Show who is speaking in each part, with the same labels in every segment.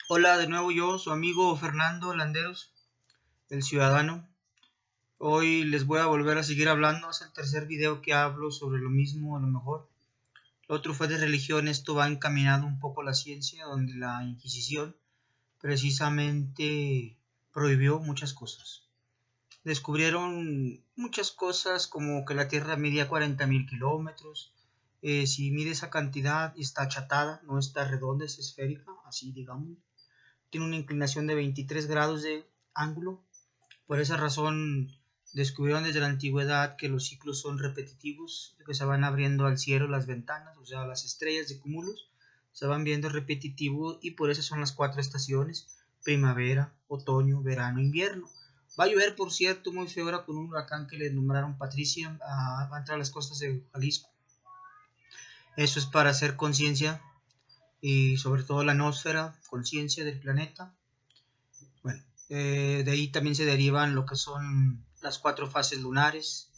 Speaker 1: Hola, de nuevo yo, su amigo Fernando Landeros, el ciudadano. Hoy les voy a volver a seguir hablando, es el tercer video que hablo sobre lo mismo a lo mejor. El otro fue de religión, esto va encaminado un poco a la ciencia, donde la Inquisición precisamente prohibió muchas cosas. Descubrieron muchas cosas como que la Tierra medía 40.000 kilómetros. Si mide esa cantidad y está achatada, no está redonda, es esférica, así digamos. Tiene una inclinación de 23 grados de ángulo. Por esa razón descubrieron desde la antigüedad que los ciclos son repetitivos, que se van abriendo al cielo las ventanas, o sea, las estrellas de cúmulos se van viendo repetitivos y por eso son las cuatro estaciones: primavera, otoño, verano, invierno. Va a llover, por cierto, muy feo ahora con un huracán que le nombraron Patricia, va a entrar a las costas de Jalisco. Eso es para hacer conciencia y sobre todo la nosfera, conciencia del planeta. Bueno, de ahí también se derivan lo que son las cuatro fases lunares,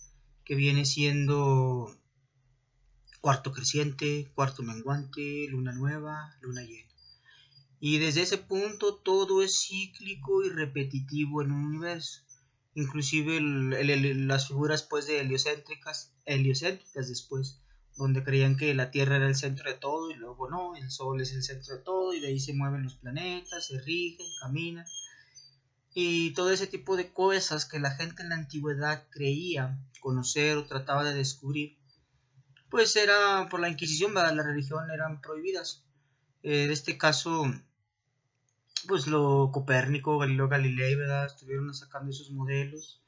Speaker 1: que viene siendo cuarto creciente, cuarto menguante, luna nueva, luna llena. Y desde ese punto todo es cíclico y repetitivo en un universo. Inclusive las figuras pues de heliocéntricas después, donde creían que la Tierra era el centro de todo y luego no, el Sol es el centro de todo y de ahí se mueven los planetas, se rigen, caminan y todo ese tipo de cosas que la gente en la antigüedad creía conocer o trataba de descubrir, pues era por la Inquisición, ¿verdad? La religión eran prohibidas. En este caso, pues lo Copérnico, Galileo Galilei, ¿verdad? Estuvieron sacando esos modelos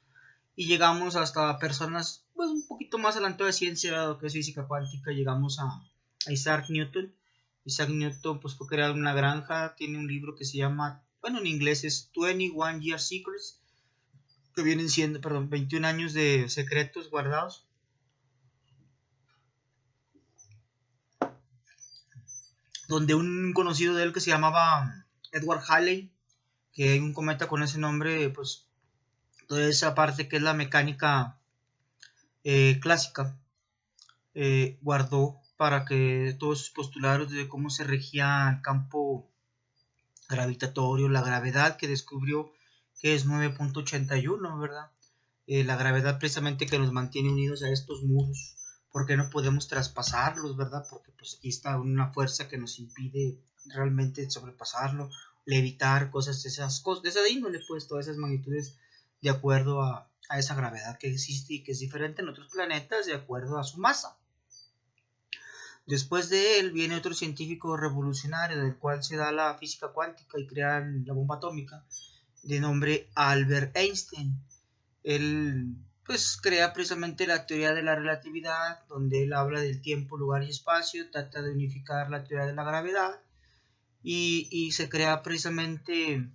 Speaker 1: y llegamos hasta personas pues un poquito más adelantadas de ciencia, ¿verdad? Lo que es física cuántica, llegamos a Isaac Newton. Isaac Newton pues fue creado en una granja, tiene un libro que se llama, bueno, en inglés es 21 Year Secrets, que vienen siendo, perdón, 21 años de secretos guardados, donde un conocido de él que se llamaba Edward Halley, que hay un cometa con ese nombre, pues toda esa parte que es la mecánica clásica, guardó para que todos sus postulados de cómo se regía el campo gravitatorio, la gravedad que descubrió que es 9.81, ¿verdad? La gravedad precisamente que nos mantiene unidos a estos muros, porque no podemos traspasarlos, ¿verdad? Porque pues aquí está una fuerza que nos impide realmente sobrepasarlo, levitar cosas de esa índole, pues todas esas magnitudes de acuerdo a esa gravedad que existe y que es diferente en otros planetas de acuerdo a su masa. Después de él viene otro científico revolucionario del cual se da la física cuántica y crean la bomba atómica, de nombre Albert Einstein. Él pues crea precisamente la teoría de la relatividad, donde él habla del tiempo, lugar y espacio, trata de unificar la teoría de la gravedad y se crea precisamente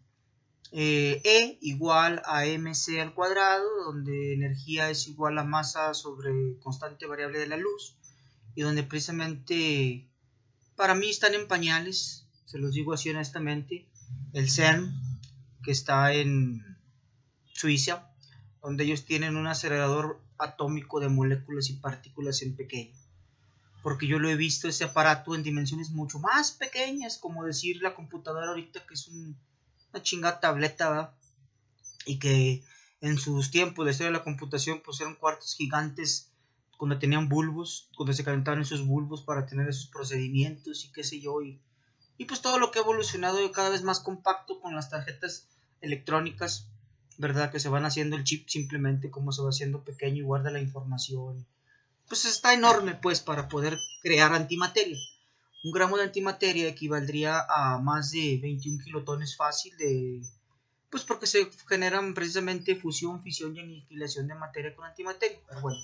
Speaker 1: E igual a mc al cuadrado, donde energía es igual a masa sobre constante variable de la luz y donde precisamente para mí están en pañales, se los digo así honestamente, el CERN, que está en Suiza, donde ellos tienen un acelerador atómico de moléculas y partículas en pequeño. Porque yo lo he visto ese aparato en dimensiones mucho más pequeñas, como decir la computadora ahorita que es una chingada tableta, ¿verdad? Y que en sus tiempos, la historia de la computación, pues eran cuartos gigantes cuando tenían bulbos, cuando se calentaban esos bulbos para tener esos procedimientos y qué sé yo, y pues todo lo que ha evolucionado cada vez más compacto con las tarjetas electrónicas, ¿verdad? Que se van haciendo el chip simplemente como se va haciendo pequeño y guarda la información. Pues está enorme pues para poder crear antimateria. Un gramo de antimateria equivaldría a más de 21 kilotones fácil de... Pues porque se generan precisamente fusión, fisión y aniquilación de materia con antimateria. Pero bueno,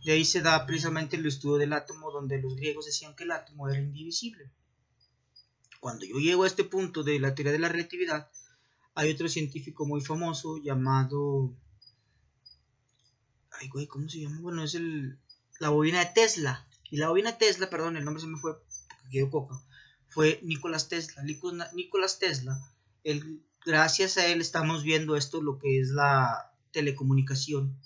Speaker 1: de ahí se da precisamente el estudio del átomo, donde los griegos decían que el átomo era indivisible. Cuando yo llego a este punto de la teoría de la relatividad, hay otro científico muy famoso llamado... Ay, güey, ¿cómo se llama? Bueno, es la bobina de Tesla. Y la bobina de Tesla, perdón, el nombre se me fue porque quedó coca. Fue Nicolás Tesla. Nicolás Tesla, gracias a él estamos viendo esto, lo que es la telecomunicación.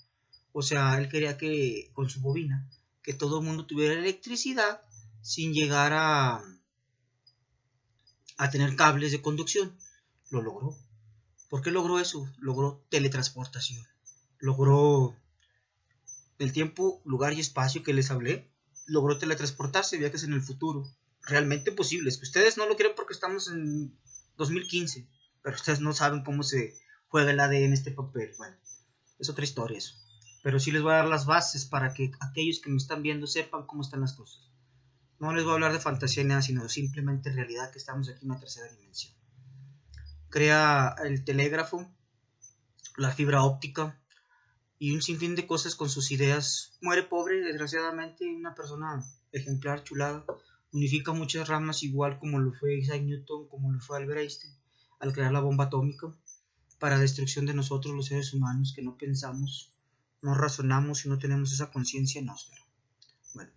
Speaker 1: O sea, él quería que, con su bobina, que todo el mundo tuviera electricidad sin llegar a tener cables de conducción. Lo logró. ¿Por qué logró eso? Logró teletransportación. Logró el tiempo, lugar y espacio que les hablé. Logró teletransportarse, viajes en el futuro. Realmente posibles. Ustedes no lo quieren porque estamos en 2015. Pero ustedes no saben cómo se juega el ADN en este papel. Bueno, es otra historia eso. Pero sí les voy a dar las bases para que aquellos que me están viendo sepan cómo están las cosas. No les voy a hablar de fantasía ni nada, sino simplemente realidad, que estamos aquí en una tercera dimensión. Crea el telégrafo, la fibra óptica y un sinfín de cosas con sus ideas. Muere pobre, desgraciadamente, una persona ejemplar, chulada. Unifica muchas ramas, igual como lo fue Isaac Newton, como lo fue Albert Einstein, al crear la bomba atómica para destrucción de nosotros los seres humanos que no pensamos, no razonamos y no tenemos esa conciencia nósfera. Bueno,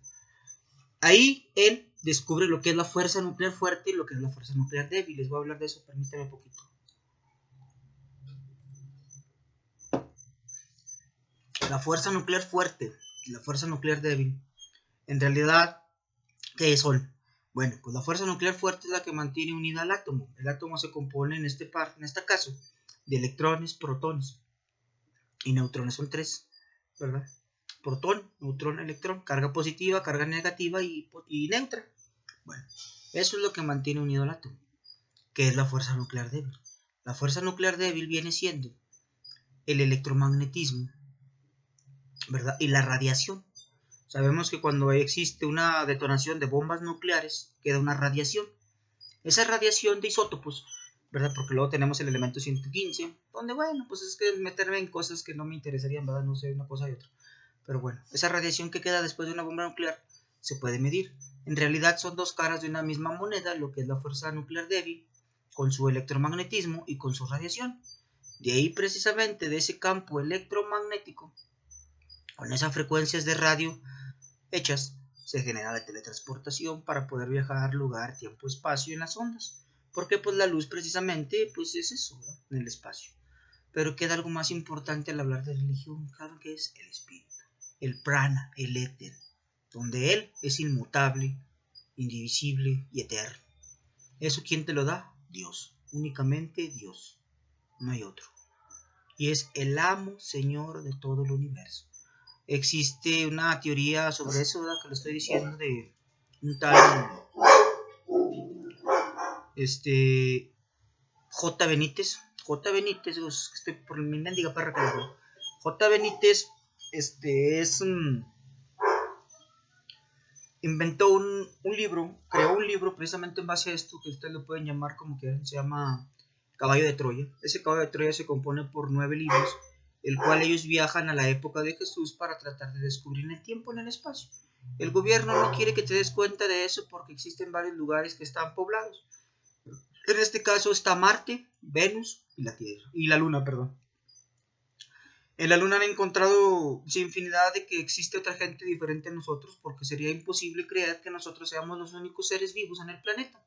Speaker 1: ahí él descubre lo que es la fuerza nuclear fuerte y lo que es la fuerza nuclear débil. Les voy a hablar de eso, permítanme un poquito. La fuerza nuclear fuerte y la fuerza nuclear débil, en realidad, ¿qué son? Bueno, pues la fuerza nuclear fuerte es la que mantiene unida al átomo. El átomo se compone en este caso de electrones, protones y neutrones. Son tres, ¿verdad? Protón, neutrón, electrón, carga positiva, carga negativa y neutra. Bueno, eso es lo que mantiene unido al átomo, que es la fuerza nuclear débil. La fuerza nuclear débil viene siendo el electromagnetismo, ¿verdad? Y la radiación. Sabemos que cuando existe una detonación de bombas nucleares, queda una radiación. Esa radiación de isótopos, ¿verdad? Porque luego tenemos el elemento 115, donde, bueno, pues es que meterme en cosas que no me interesarían, ¿verdad? No sé, una cosa y otra. Pero bueno, esa radiación que queda después de una bomba nuclear se puede medir. En realidad son dos caras de una misma moneda, lo que es la fuerza nuclear débil, con su electromagnetismo y con su radiación. De ahí precisamente, de ese campo electromagnético, con esas frecuencias de radio hechas, se genera la teletransportación para poder viajar lugar, tiempo, espacio en las ondas. Porque pues la luz precisamente pues es eso, ¿verdad? En el espacio. Pero queda algo más importante al hablar de religión, claro, que es el espíritu, el prana, el éter, donde él es inmutable, indivisible y eterno. ¿Eso quién te lo da? Dios, únicamente Dios, no hay otro. Y es el amo, señor de todo el universo. Existe una teoría sobre eso, ¿verdad? Que lo estoy diciendo, de un tal J. Benítez. J. Benítez, estoy por mi mendiga perra que lo veo. J. Benítez inventó un libro, creó un libro precisamente en base a esto, que ustedes lo pueden llamar como quieran, se llama Caballo de Troya. Ese Caballo de Troya se compone por 9 libros, el cual ellos viajan a la época de Jesús para tratar de descubrir el tiempo en el espacio. El gobierno no quiere que te des cuenta de eso porque existen varios lugares que están poblados. En este caso está Marte, Venus y la Tierra, y la Luna, perdón. En la Luna han encontrado infinidad de que existe otra gente diferente a nosotros, porque sería imposible creer que nosotros seamos los únicos seres vivos en el planeta,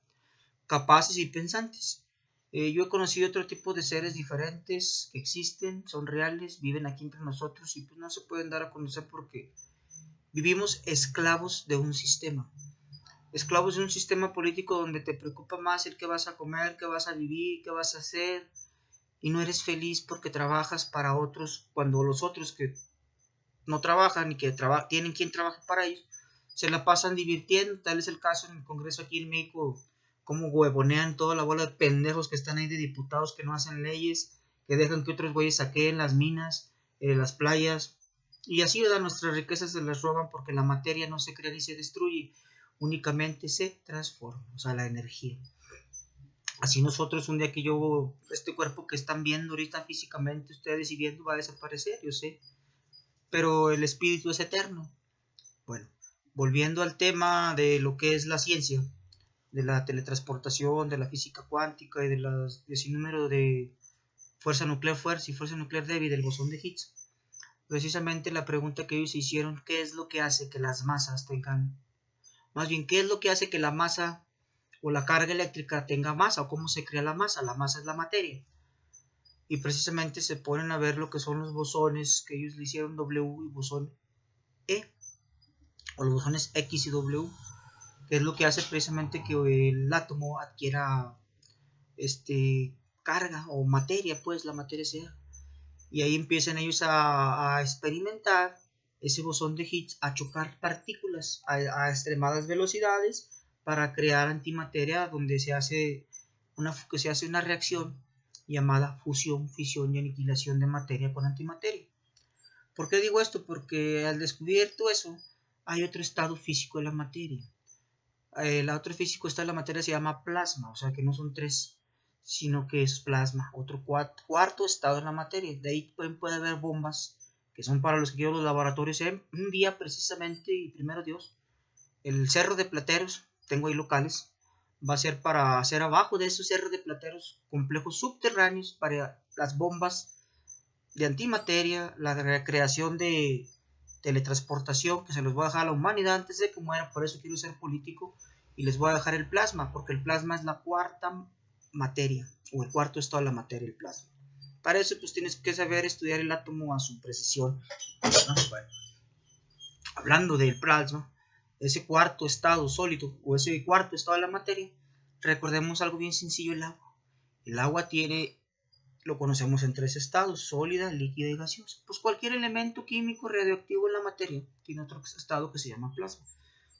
Speaker 1: capaces y pensantes. Yo he conocido otro tipo de seres diferentes que existen, son reales, viven aquí entre nosotros y pues no se pueden dar a conocer porque vivimos esclavos de un sistema. Esclavos de un sistema político donde te preocupa más el que vas a comer, qué vas a vivir, qué vas a hacer, y no eres feliz porque trabajas para otros, cuando los otros que no trabajan y que tienen quien trabaje para ellos, se la pasan divirtiendo. Tal es el caso en el Congreso aquí en México, como huevonean toda la bola de pendejos que están ahí de diputados que no hacen leyes, que dejan que otros güeyes saqueen las minas, las playas, y así, ¿verdad? Nuestras riquezas se las roban porque la materia no se crea ni se destruye, únicamente se transforma, o sea, la energía. Así nosotros, un día que este cuerpo que están viendo ahorita físicamente ustedes y viendo va a desaparecer, yo sé, pero el espíritu es eterno. Bueno, volviendo al tema de lo que es la ciencia, de la teletransportación, de la física cuántica y de sin número de fuerza nuclear fuerte y fuerza nuclear débil, del bosón de Higgs. Precisamente la pregunta que ellos se hicieron, ¿qué es lo que hace que las masas tengan, más bien, qué es lo que hace que la masa o la carga eléctrica tenga masa, o cómo se crea la masa? La masa es la materia. Y precisamente se ponen a ver lo que son los bosones, que ellos le hicieron W y bosón E, o los bosones X y W, que es lo que hace precisamente que el átomo adquiera carga o materia, pues la materia sea. Y ahí empiezan ellos a experimentar ese bosón de Higgs, a chocar partículas a extremadas velocidades para crear antimateria, donde se hace una reacción llamada fusión, fisión y aniquilación de materia con antimateria. ¿Por qué digo esto? Porque al descubierto eso, hay otro estado físico de la materia. El otro físico estado de la materia se llama plasma, o sea que no son tres, sino que es plasma, otro cuarto estado de la materia. De ahí puede haber bombas, que son para los que quiero los laboratorios. Un día precisamente, y primero Dios, el Cerro de Plateros, tengo ahí locales, va a ser para hacer abajo de esos cerros de Plateros complejos subterráneos para las bombas de antimateria, la creación de teletransportación, que se los voy a dejar a la humanidad antes de que muera. Por eso quiero ser político y les voy a dejar el plasma, porque el plasma es la cuarta materia, o el cuarto estado de la materia, el plasma. Para eso pues tienes que saber estudiar el átomo a su precisión. Bueno, hablando del plasma, ese cuarto estado sólido o ese cuarto estado de la materia, recordemos algo bien sencillo: el agua. El agua lo conocemos en tres estados: sólida, líquida y gaseosa. Pues cualquier elemento químico radioactivo en la materia tiene otro estado que se llama plasma.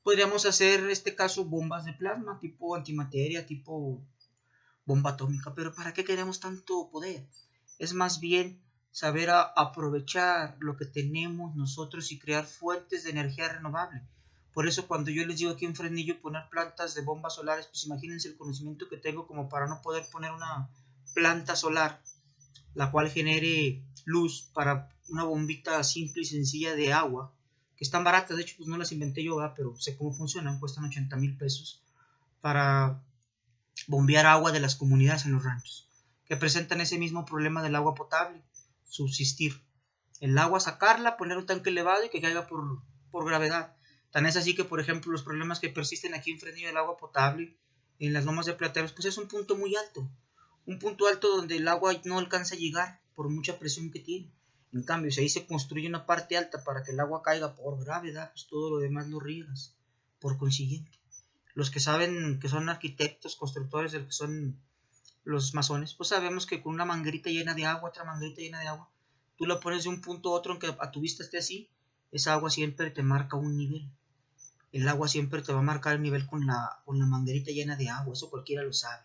Speaker 1: Podríamos hacer en este caso bombas de plasma, tipo antimateria, tipo bomba atómica. Pero ¿para qué queremos tanto poder? Es más bien saber aprovechar lo que tenemos nosotros y crear fuentes de energía renovable. Por eso cuando yo les digo aquí en Fresnillo poner plantas de bombas solares, pues imagínense el conocimiento que tengo como para no poder poner una planta solar la cual genere luz para una bombita simple y sencilla de agua, que están baratas. De hecho pues no las inventé yo, ¿verdad? Pero sé cómo funcionan, cuestan 80,000 pesos para bombear agua de las comunidades en los ranchos, que presentan ese mismo problema del agua potable, subsistir. El agua sacarla, poner un tanque elevado y que caiga por gravedad. Tan es así que, por ejemplo, los problemas que persisten aquí en Fresnillo del agua potable, en las lomas de Plateros, pues es un punto muy alto. Un punto alto donde el agua no alcanza a llegar por mucha presión que tiene. En cambio, si ahí se construye una parte alta para que el agua caiga por gravedad, pues todo lo demás lo riegas. Por consiguiente, los que saben, que son arquitectos, constructores, que son los masones, pues sabemos que con una manguerita llena de agua, otra manguerita llena de agua, tú la pones de un punto a otro, aunque a tu vista esté así, esa agua siempre te marca un nivel. El agua siempre te va a marcar el nivel con la manguerita llena de agua, eso cualquiera lo sabe.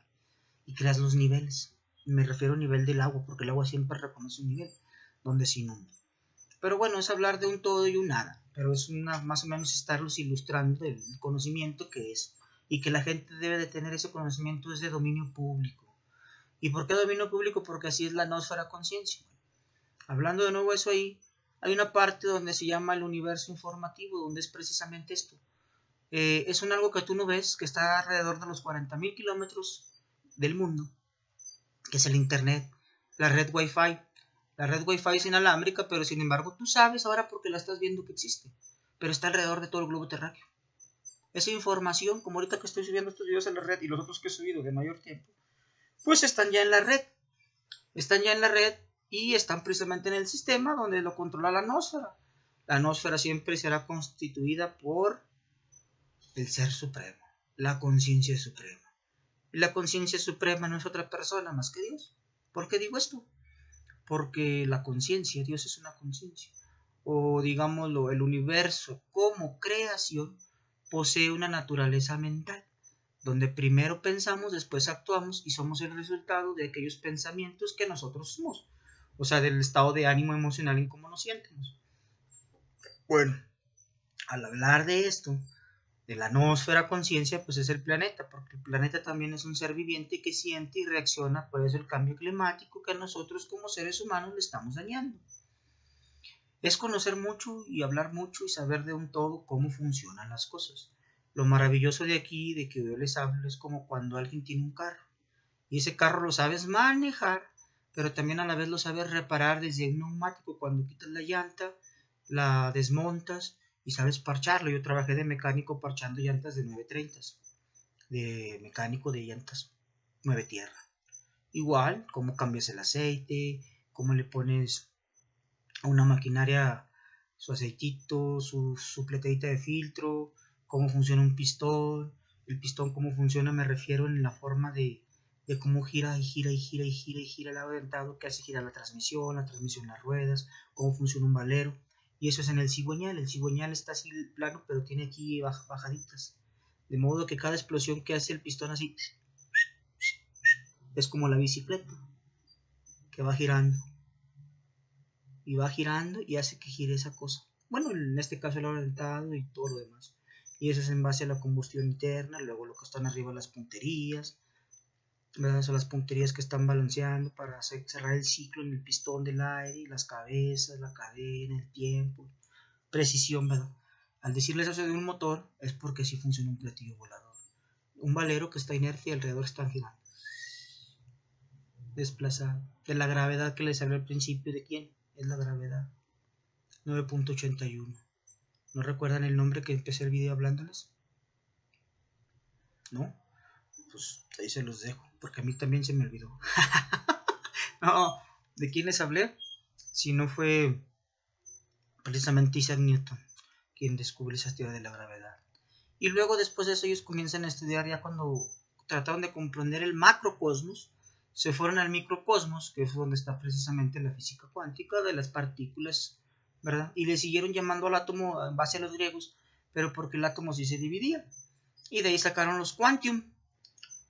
Speaker 1: Y creas los niveles. Me refiero al nivel del agua, porque el agua siempre reconoce un nivel donde se inunda. Pero bueno, es hablar de un todo y un nada, pero es más o menos estarlos ilustrando el conocimiento que es, y que la gente debe de tener ese conocimiento desde dominio público. ¿Y por qué dominio público? Porque así es la nosfera conciencia. Hablando de nuevo eso ahí, hay una parte donde se llama el universo informativo, donde es precisamente esto. Es algo que tú no ves, que está alrededor de los 40,000 kilómetros del mundo, que es el internet, la red Wi-Fi. La red Wi-Fi es inalámbrica, pero sin embargo tú sabes ahora porque la estás viendo que existe, pero está alrededor de todo el globo terráqueo. Esa información, como ahorita que estoy subiendo estos videos a la red y los otros que he subido de mayor tiempo, pues están ya en la red. Están ya en la red y están precisamente en el sistema donde lo controla la nosfera. La nosfera siempre será constituida por el ser supremo, la conciencia suprema. Y la conciencia suprema no es otra persona más que Dios. ¿Por qué digo esto? Porque la conciencia, Dios es una conciencia, o digámoslo, el universo como creación posee una naturaleza mental, donde primero pensamos, después actuamos y somos el resultado de aquellos pensamientos que nosotros somos, o sea, del estado de ánimo emocional en cómo nos sientes. Bueno, al hablar de esto, de la noósfera conciencia, pues es el planeta, porque el planeta también es un ser viviente que siente y reacciona por eso el cambio climático que a nosotros como seres humanos le estamos dañando. Es conocer mucho y hablar mucho y saber de un todo cómo funcionan las cosas. Lo maravilloso de aquí, de que yo les hablo, es como cuando alguien tiene un carro y ese carro lo sabes manejar, pero también a la vez lo sabes reparar desde un neumático. Cuando quitas la llanta, la desmontas y sabes parcharlo. Yo trabajé de mecánico parchando llantas de 930, de mecánico de llantas 9 tierra. Igual, cómo cambias el aceite, cómo le pones a una maquinaria su aceitito, su pletadita de filtro, cómo funciona un pistón. El pistón cómo funciona me refiero en la forma de de cómo gira y gira y gira y gira y gira el lado dentado, que hace girar la transmisión las ruedas, cómo funciona un valero. Y eso es en el cigüeñal. El cigüeñal está así plano, pero tiene aquí bajaditas. De modo que cada explosión que hace el pistón así es como la bicicleta, que va girando y hace que gire esa cosa. Bueno, en este caso el orientado y todo lo demás. Y eso es en base a la combustión interna, luego lo que están arriba las punterías, ¿verdad? Son las punterías que están balanceando para cerrar el ciclo en el pistón del aire, las cabezas, la cadena, el tiempo, precisión, ¿verdad? Al decirles eso de un motor es porque sí funciona un platillo volador. Un valero que está inerte y alrededor están girando, desplazado. De la gravedad que les hablé al principio, ¿de quién? Es la gravedad. 9.81. ¿No recuerdan el nombre que empecé el video hablándoles? ¿No? Pues ahí se los dejo, porque a mí también se me olvidó. No, ¿de quién les hablé? Si no fue precisamente Isaac Newton quien descubre esa teoría de la gravedad. Y luego después de eso ellos comienzan a estudiar, ya cuando trataron de comprender el macrocosmos, se fueron al microcosmos, que es donde está precisamente la física cuántica de las partículas, ¿verdad? Y le siguieron llamando al átomo en base a los griegos, pero porque el átomo sí se dividía. Y de ahí sacaron los quantium.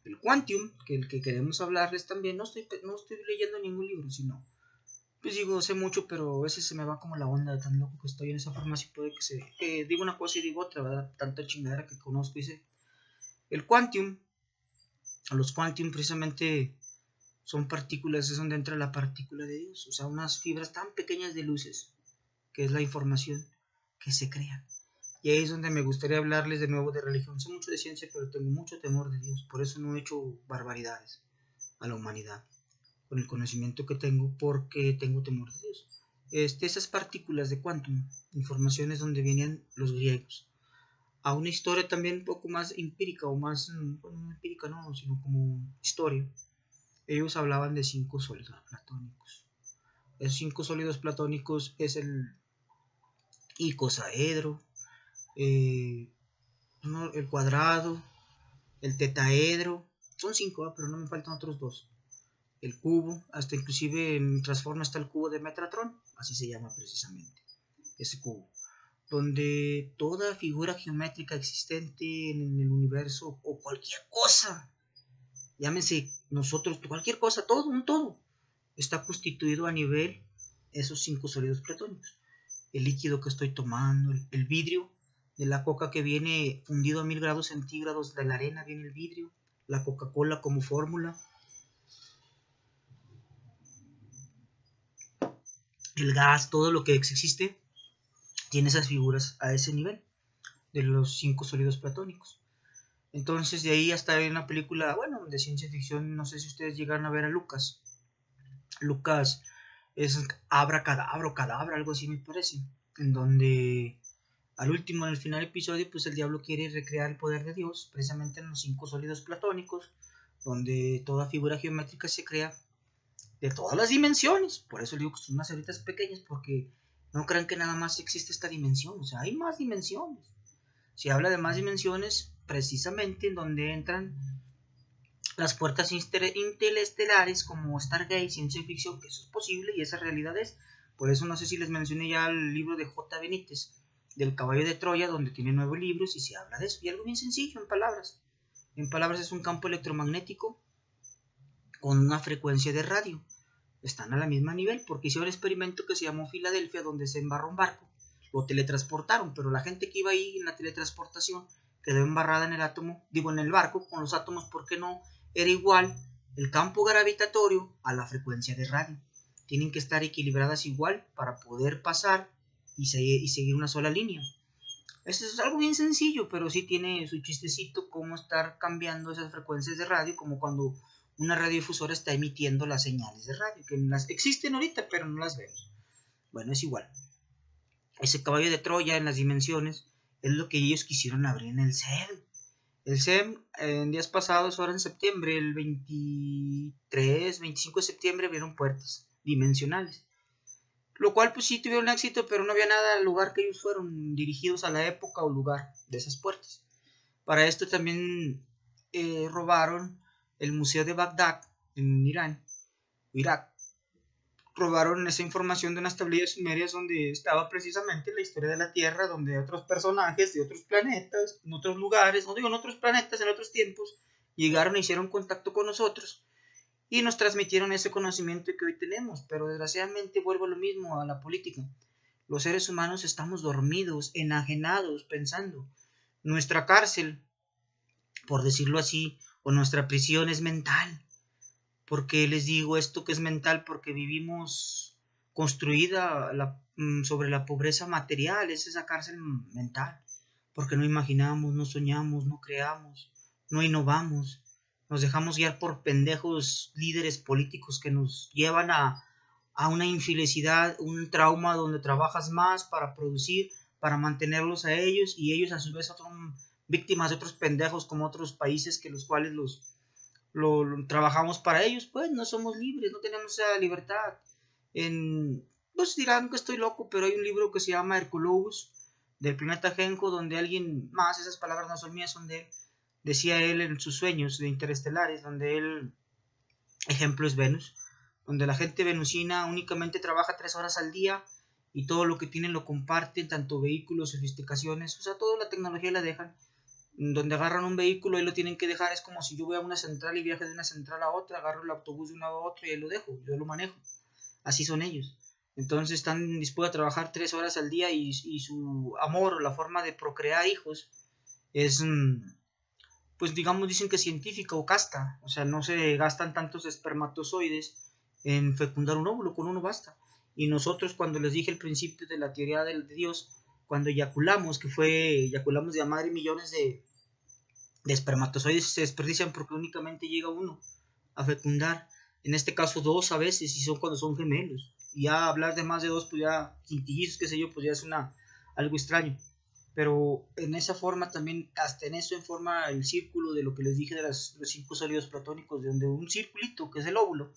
Speaker 1: El quantium, que el que queremos hablarles también, no estoy leyendo ningún libro, sino, pues digo, sé mucho, pero a veces se me va como la onda de tan loco que estoy en esa farmacia, puede que digo una cosa y digo otra, ¿verdad? Tanta chingadera que conozco y sé. El quantium, los quantium precisamente son partículas, es donde entra la partícula de Dios, o sea, unas fibras tan pequeñas de luces, que es la información que se crea. Y ahí es donde me gustaría hablarles de nuevo de religión. Sé mucho de ciencia, pero tengo mucho temor de Dios, por eso no he hecho barbaridades a la humanidad, con el conocimiento que tengo, porque tengo temor de Dios. Esas partículas de quantum, informaciones donde venían los griegos, a una historia también un poco más empírica, o más, bueno, no empírica no, sino como historia. Ellos hablaban de 5 sólidos platónicos. Esos 5 sólidos platónicos es el icosaedro, el cuadrado, el tetaedro, son 5, pero no me faltan otros 2. El cubo, hasta inclusive en Transforma está el cubo de Metatron, así se llama precisamente, ese cubo, donde toda figura geométrica existente en el universo, o cualquier cosa, llámese nosotros, cualquier cosa, todo, un todo, está constituido a nivel esos 5 sólidos platónicos. El líquido que estoy tomando, el vidrio de la coca que viene fundido a 1000 grados centígrados, de la arena viene el vidrio, la Coca-Cola como fórmula, el gas, todo lo que existe tiene esas figuras a ese nivel de los 5 sólidos platónicos. Entonces de ahí hasta hay una película, bueno, de ciencia ficción, no sé si ustedes llegaron a ver a Lucas. Lucas es Cadabra, algo así me parece, en donde al último, en el final del episodio, pues el diablo quiere recrear el poder de Dios, precisamente en los 5 sólidos platónicos, donde toda figura geométrica se crea de todas las dimensiones. Por eso digo que son unas ceritas pequeñas, porque no crean que nada más existe esta dimensión, o sea, hay más dimensiones. Se habla de más dimensiones precisamente en donde entran las puertas interestelares como Stargate, ciencia ficción, que eso es posible y esa realidad es. Por eso no sé si les mencioné ya el libro de J. Benítez, del caballo de Troya, donde tiene 9 libros y se habla de eso. Y algo bien sencillo, en palabras. En palabras es un campo electromagnético con una frecuencia de radio. Están a la misma nivel, porque hicieron un experimento que se llamó Filadelfia, donde se embarró un barco. Lo teletransportaron, pero la gente que iba ahí en la teletransportación quedó embarrada en el átomo, digo en el barco, con los átomos, porque no era igual el campo gravitatorio a la frecuencia de radio. Tienen que estar equilibradas igual para poder pasar y seguir una sola línea. Eso es algo bien sencillo, pero sí tiene su chistecito cómo estar cambiando esas frecuencias de radio, como cuando una radiodifusora está emitiendo las señales de radio, que las existen ahorita, pero no las vemos. Bueno, es igual. Ese caballo de Troya en las dimensiones es lo que ellos quisieron abrir en el CERN. El CERN en días pasados, ahora en septiembre, el 23, 25 de septiembre, abrieron puertas dimensionales. Lo cual pues sí tuvieron éxito, pero no había nada al lugar que ellos fueron dirigidos, a la época o lugar de esas puertas. Para esto también robaron el Museo de Bagdad, en Irán, Irak, robaron esa información de unas tablillas sumerias donde estaba precisamente la historia de la Tierra, donde otros personajes de otros planetas, en otros lugares, no digo en otros planetas, en otros tiempos, llegaron e hicieron contacto con nosotros y nos transmitieron ese conocimiento que hoy tenemos. Pero desgraciadamente vuelvo a lo mismo, a la política. Los seres humanos estamos dormidos, enajenados, pensando. Nuestra cárcel, por decirlo así, o nuestra prisión es mental. ¿Por qué les digo esto que es mental? Porque vivimos construida sobre la pobreza material, es esa cárcel mental. Porque no imaginamos, no soñamos, no creamos, no innovamos. Nos dejamos guiar por pendejos líderes políticos que nos llevan a una infelicidad, un trauma donde trabajas más para producir, para mantenerlos a ellos, y ellos a su vez son víctimas de otros pendejos como otros países que los cuales lo trabajamos para ellos. Pues no somos libres, no tenemos esa libertad. Pues dirán que estoy loco, pero hay un libro que se llama Herculogus, del planeta Genco, donde alguien más, esas palabras no son mías, son de él, decía él en sus sueños de interestelares, donde él, ejemplo es Venus, donde la gente venusina únicamente trabaja 3 horas al día y todo lo que tienen lo comparten, tanto vehículos, sofisticaciones, o sea, toda la tecnología la dejan. Donde agarran un vehículo y lo tienen que dejar, es como si yo voy a una central y viaje de una central a otra, agarro el autobús de un lado a otro y ahí lo dejo, yo lo manejo. Así son ellos. Entonces están dispuestos a trabajar 3 horas al día y su amor, la forma de procrear hijos, es, pues digamos, dicen que científica o casta. O sea, no se gastan tantos espermatozoides en fecundar un óvulo, con uno basta. Y nosotros, cuando les dije el principio de la teoría de Dios, cuando eyaculamos, eyaculamos de a madre millones de espermatozoides, se desperdician porque únicamente llega uno a fecundar. En este caso 2 a veces, y son cuando son gemelos. Y ya hablar de más de 2, pues ya quintillizos, qué sé yo, pues ya es algo extraño. Pero en esa forma también, hasta en eso forma el círculo de lo que les dije de los 5 sólidos platónicos, de donde un circulito, que es el óvulo,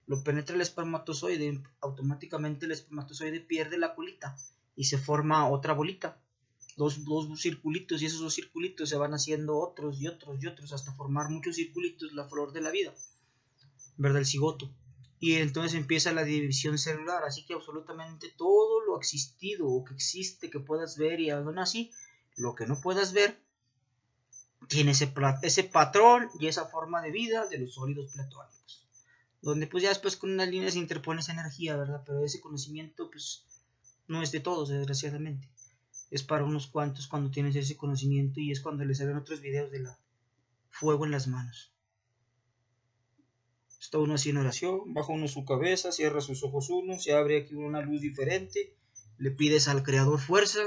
Speaker 1: lo penetra el espermatozoide, automáticamente el espermatozoide pierde la colita y se forma otra bolita, dos circulitos, y esos 2 circulitos se van haciendo otros y otros y otros hasta formar muchos circulitos, la flor de la vida, ¿verdad? El cigoto. Y entonces empieza la división celular, así que absolutamente todo lo existido o que existe, que puedas ver, y aún así, lo que no puedas ver, tiene ese patrón y esa forma de vida de los sólidos platónicos. Donde pues ya después con unas líneas se interpone esa energía, ¿verdad? Pero ese conocimiento pues no es de todos, desgraciadamente. Es para unos cuantos cuando tienes ese conocimiento, y es cuando les salen otros videos de la fuego en las manos. Está uno así en oración, baja uno su cabeza, cierra sus ojos uno, se abre aquí una luz diferente, le pides al creador fuerza,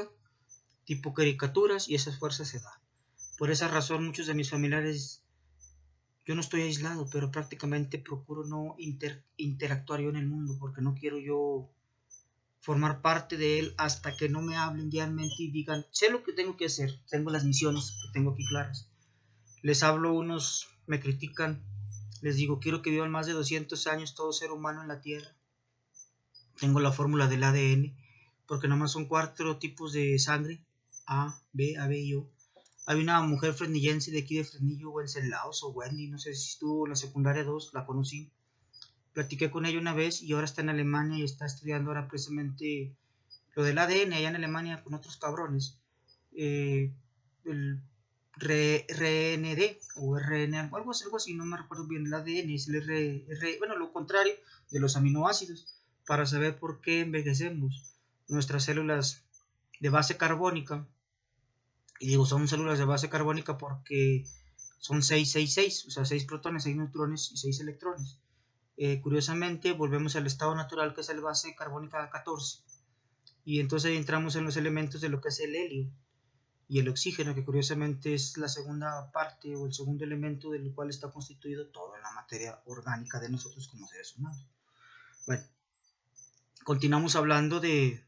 Speaker 1: tipo caricaturas, y esas fuerzas se dan. Por esa razón muchos de mis familiares, yo no estoy aislado, pero prácticamente procuro no interactuar yo en el mundo, porque no quiero yo formar parte de él hasta que no me hablen diariamente y digan, sé lo que tengo que hacer, tengo las misiones que tengo aquí claras. Les hablo, unos me critican, les digo, quiero que vivan más de 200 años todo ser humano en la Tierra. Tengo la fórmula del ADN, porque nomás son 4 tipos de sangre, A, B y O. Hay una mujer fresnillense de aquí de Fresnillo, Wenceslaus o Wendy, no sé si estuvo en la secundaria 2, la conocí. Platiqué con ella una vez y ahora está en Alemania y está estudiando ahora precisamente lo del ADN allá en Alemania con otros cabrones. El RND o RN, algo así, no me recuerdo bien. El ADN es bueno, lo contrario de los aminoácidos, para saber por qué envejecemos. Nuestras células de base carbónica, y digo son células de base carbónica porque son 666, o sea 6 protones, 6 neutrones y 6 electrones. Curiosamente volvemos al estado natural, que es el base carbónica 14, y entonces ahí entramos en los elementos de lo que es el helio y el oxígeno, que curiosamente es la segunda parte o el segundo elemento del cual está constituido toda la materia orgánica de nosotros como seres humanos. Bueno, continuamos hablando de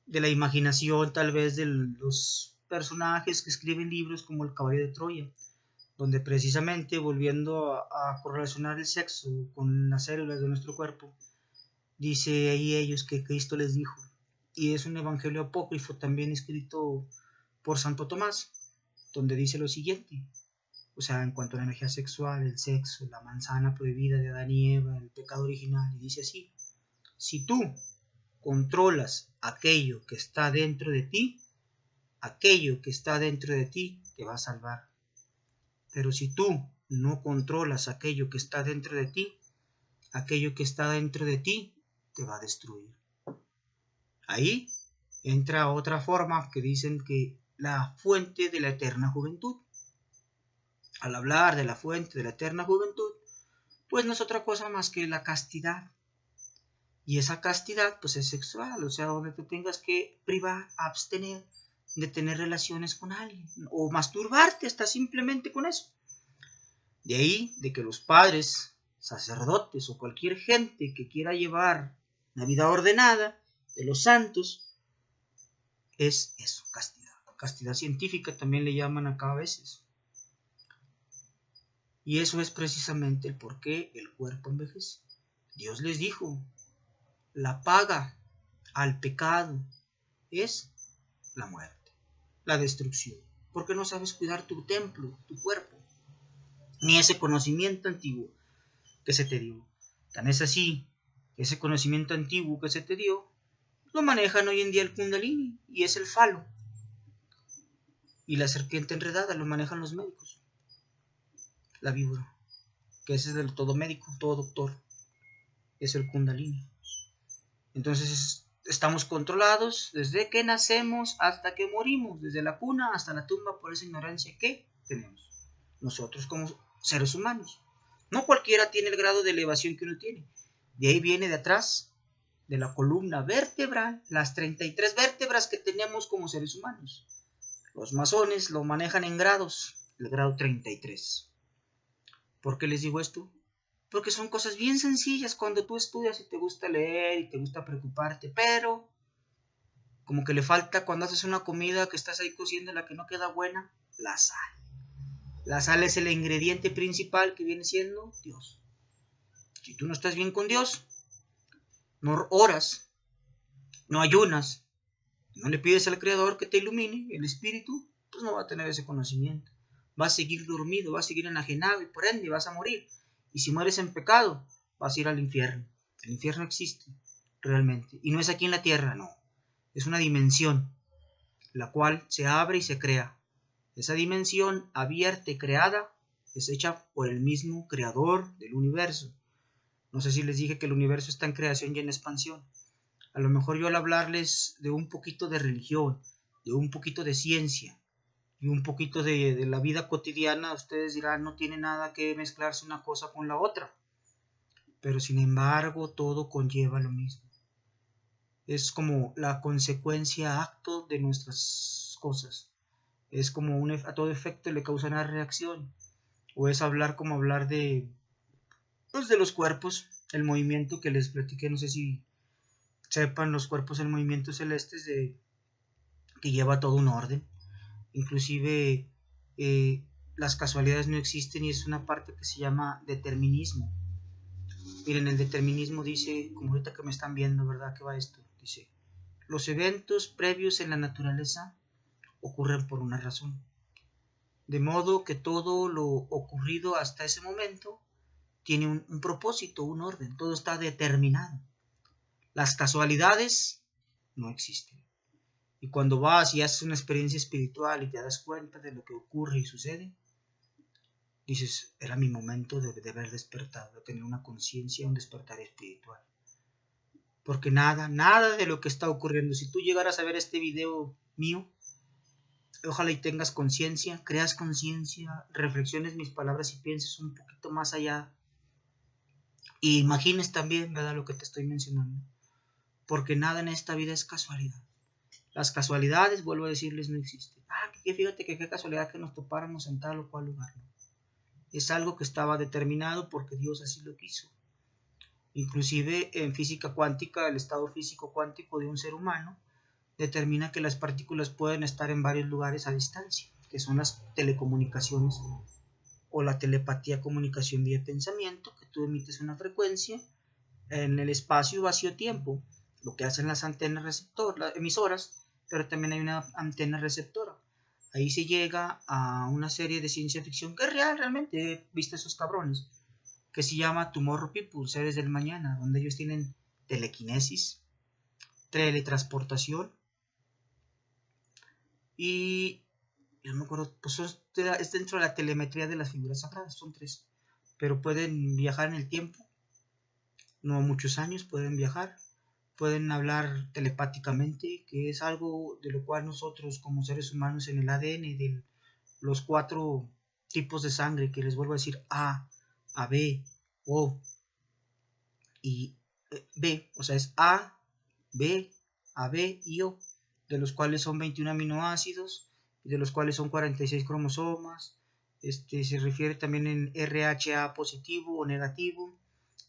Speaker 1: la imaginación, tal vez de los personajes que escriben libros como El Caballo de Troya, donde precisamente, volviendo a correlacionar el sexo con las células de nuestro cuerpo, dice ahí ellos que Cristo les dijo, y es un evangelio apócrifo también escrito por Santo Tomás, donde dice lo siguiente: O sea, en cuanto a la energía sexual, el sexo, la manzana prohibida de Adán y Eva, el pecado original. Y dice así: si tú controlas aquello que está dentro de ti, aquello que está dentro de ti te va a salvar. Pero si tú no controlas aquello que está dentro de ti, aquello que está dentro de ti te va a destruir. Ahí entra otra forma que dicen que la fuente de la eterna juventud. Al hablar de la fuente de la eterna juventud, pues no es otra cosa más que la castidad. Y esa castidad pues es sexual, o sea, donde te tengas que privar, abstener de tener relaciones con alguien o masturbarte hasta simplemente con eso. De ahí de que los padres, sacerdotes o cualquier gente que quiera llevar una vida ordenada de los santos, es eso, castidad. Castidad científica también le llaman acá a veces. Y eso es precisamente el por qué el cuerpo envejece. Dios les dijo: la paga al pecado es la muerte, la destrucción, porque no sabes cuidar tu templo, tu cuerpo, ni ese conocimiento antiguo que se te dio. Tan es así que ese conocimiento antiguo que se te dio lo manejan hoy en día el Kundalini, y es el falo, y la serpiente enredada lo manejan los médicos, la víbora, que ese es del todo médico, todo doctor, es el Kundalini. Entonces estamos controlados desde que nacemos hasta que morimos, desde la cuna hasta la tumba, por esa ignorancia que tenemos nosotros como seres humanos. No cualquiera tiene el grado de elevación que uno tiene. De ahí viene de atrás, de la columna vertebral, las 33 vértebras que tenemos como seres humanos. Los masones lo manejan en grados, el grado 33. ¿Por qué les digo esto? Porque son cosas bien sencillas cuando tú estudias y te gusta leer y te gusta preocuparte, pero como que le falta cuando haces una comida que estás ahí cociendo la que no queda buena, la sal. La sal es el ingrediente principal que viene siendo Dios. Si tú no estás bien con Dios, no oras, no ayunas, no le pides al Creador que te ilumine, el Espíritu, pues no va a tener ese conocimiento. Va a seguir dormido, va a seguir enajenado y por ende vas a morir. Y si mueres en pecado, vas a ir al infierno. El infierno existe realmente. Y no es aquí en la tierra, no. Es una dimensión, la cual se abre y se crea. Esa dimensión abierta y creada es hecha por el mismo creador del universo. No sé si les dije que el universo está en creación y en expansión. A lo mejor yo al hablarles de un poquito de religión, de un poquito de ciencia y un poquito de la vida cotidiana, ustedes dirán, no tiene nada que mezclarse una cosa con la otra. Pero sin embargo, todo conlleva lo mismo. Es como la consecuencia acto de nuestras cosas. Es como a todo efecto le causa una reacción. O es hablar como hablar de los cuerpos, el movimiento que les platiqué, no sé si sepan los cuerpos en movimientos celestes que lleva todo un orden. Inclusive las casualidades no existen y es una parte que se llama determinismo. Miren, el determinismo dice, como ahorita que me están viendo, ¿verdad? ¿Qué va esto? Dice, los eventos previos en la naturaleza ocurren por una razón. De modo que todo lo ocurrido hasta ese momento tiene un propósito, un orden, todo está determinado. Las casualidades no existen. Y cuando vas y haces una experiencia espiritual y te das cuenta de lo que ocurre y sucede, dices, era mi momento de haber despertado, de tener una conciencia, un despertar espiritual. Porque nada de lo que está ocurriendo, si tú llegaras a ver este video mío, ojalá y tengas conciencia, creas conciencia, reflexiones mis palabras y pienses un poquito más allá. Y imagines también, ¿verdad?, lo que te estoy mencionando. Porque nada en esta vida es casualidad. Las casualidades, vuelvo a decirles, no existen. Que fíjate que qué casualidad que nos topáramos en tal o cual lugar. ¿No? Es algo que estaba determinado porque Dios así lo quiso. Inclusive en física cuántica, el estado físico cuántico de un ser humano determina que las partículas pueden estar en varios lugares a distancia, que son las telecomunicaciones o la telepatía, comunicación vía pensamiento, que tú emites una frecuencia en el espacio vacío-tiempo, lo que hacen las antenas emisoras, pero también hay una antena receptora. ahí se llega a una serie de ciencia ficción que es real, realmente he visto esos cabrones, que se llama Tomorrow People, Seres del Mañana, donde ellos tienen telequinesis, teletransportación y yo no me acuerdo, pues es dentro de la telemetría de las figuras sagradas, son 3, pero pueden viajar en el tiempo, no muchos años, pueden viajar, pueden hablar telepáticamente, que es algo de lo cual nosotros como seres humanos en el ADN de los 4 tipos de sangre, que les vuelvo a decir A, AB, O y B, o sea es A, B, AB y O, de los cuales son 21 aminoácidos, de los cuales son 46 cromosomas, se refiere también en RHA positivo o negativo,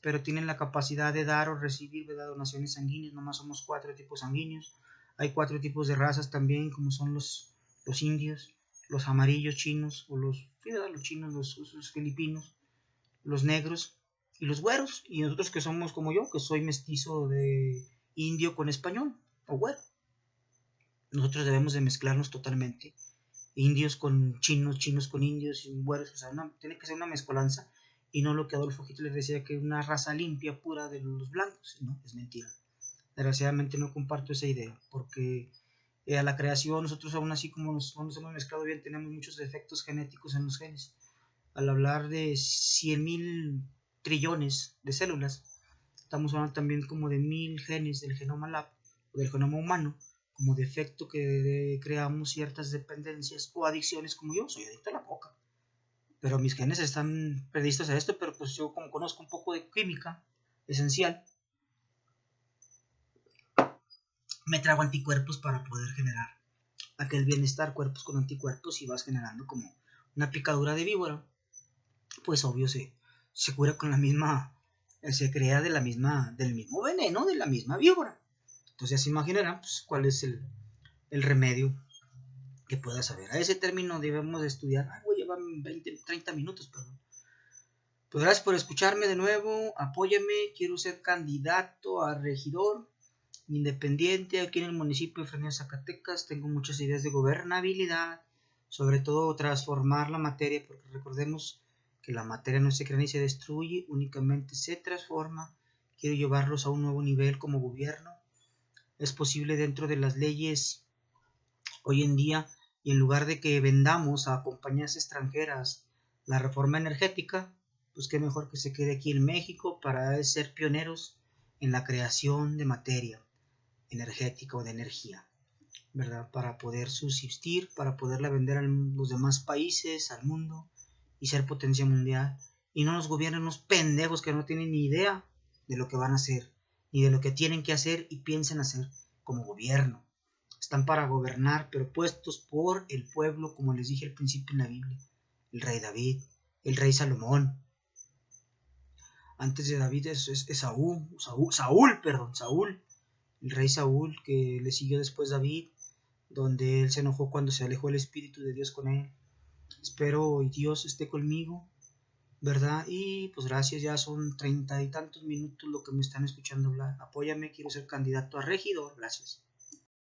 Speaker 1: pero tienen la capacidad de dar o recibir donaciones sanguíneas, nomás somos 4 tipos sanguíneos, hay 4 tipos de razas también, como son los indios, los amarillos chinos, o los chinos, los filipinos, los negros y los güeros, y nosotros que somos como yo, que soy mestizo de indio con español, o güero. Nosotros debemos de mezclarnos totalmente, indios con chinos, chinos con indios, y güeros, o sea, tiene que ser una mezcolanza, y no lo que Adolfo Hitler decía que una raza limpia, pura de los blancos, no, es mentira. Desgraciadamente no comparto esa idea, porque a la creación nosotros aún así como nos hemos mezclado bien, tenemos muchos defectos genéticos en los genes. Al hablar de 100.000 trillones de células, estamos hablando también como de 1000 genes del genoma lab, o del genoma humano, como defecto que creamos ciertas dependencias o adicciones, como yo, soy adicto a la coca. Pero mis genes están predistos a esto, pero pues yo como conozco un poco de química esencial, me trago anticuerpos para poder generar aquel bienestar, cuerpos con anticuerpos, y vas generando como una picadura de víbora, pues obvio se cura con la misma, se crea del mismo veneno, de la misma víbora. Entonces ya se imaginarán pues, cuál es el remedio que puedas saber. A ese término debemos de estudiar. Voy a llevar 20, 30 minutos, perdón. Pues gracias por escucharme de nuevo. Apóyame. Quiero ser candidato a regidor independiente aquí en el municipio de Fresnillo, Zacatecas. Tengo muchas ideas de gobernabilidad, sobre todo transformar la materia, porque recordemos que la materia no se crea ni se destruye, únicamente se transforma. Quiero llevarlos a un nuevo nivel como gobierno. Es posible dentro de las leyes hoy en día, y en lugar de que vendamos a compañías extranjeras la reforma energética, pues qué mejor que se quede aquí en México para ser pioneros en la creación de materia energética o de energía, ¿verdad? Para poder subsistir, para poderla vender a los demás países, al mundo, y ser potencia mundial, y no nos gobiernen unos pendejos que no tienen ni idea de lo que van a hacer, ni de lo que tienen que hacer y piensan hacer como gobierno. Están para gobernar, pero puestos por el pueblo, como les dije al principio en la Biblia. El rey David, el rey Salomón. Antes de David es Saúl, el rey Saúl, que le siguió después David, donde él se enojó cuando se alejó el Espíritu de Dios con él. Espero y Dios esté conmigo, ¿verdad? Y pues gracias, ya son 30 y tantos minutos lo que me están escuchando hablar. Apóyame, quiero ser candidato a regidor, gracias.